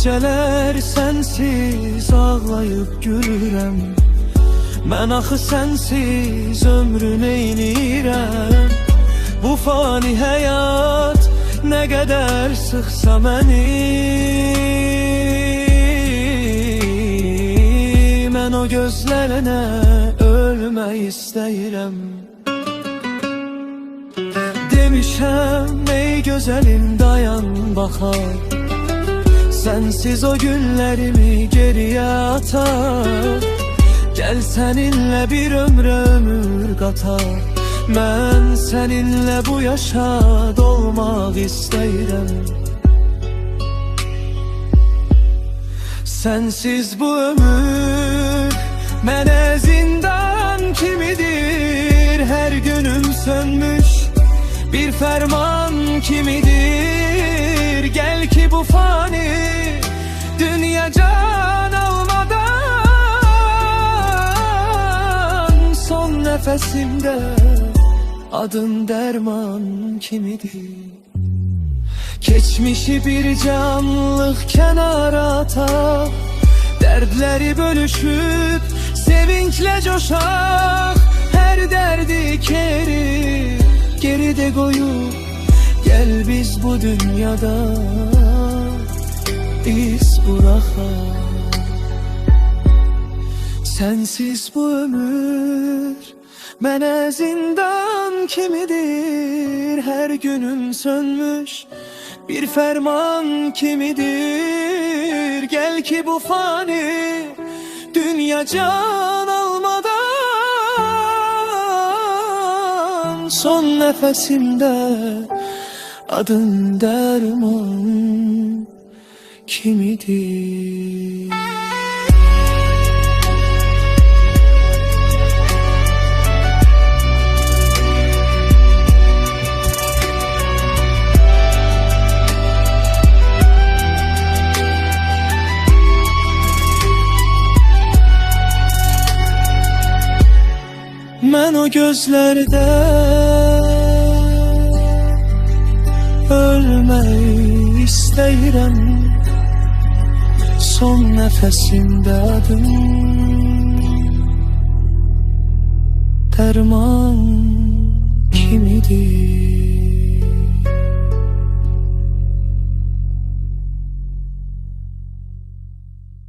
geceler sensiz ağlayıp gülürəm. Mən axı sensiz ömrü neynirəm? Bu fani həyat nə qədər sıxsa məni, mən o gözlərinə ölmək istəyirəm. Demişəm ey gözəlim dayan baxar, sensiz o günlərimi geriyə atar. Gəl səninlə bir ömrə ömür qatar, mən səninlə bu yaşa dolmaq istəyirəm. Sensiz bu ömür mənə zindan kimidir, hər günüm sönmüş bir ferman kimidir. Gel ki bu fani dünya can almadan, son nefesimde adın derman kimidir. Geçmişi bir canlıq kenara atar, dərdləri bölüşüp sevinçle coşar. Her derdi geride koyup gel biz bu dünyada iz bırakalım. Sensiz bu ömür mənə zindan kimidir, her günüm sönmüş bir ferman kimidir. Gel ki bu fani dünya can almadan, son nefesimde adın derman kimidir? Mən o gözlərdə ölmək istəyirəm, son nəfəsimdə adım dərman kimidir?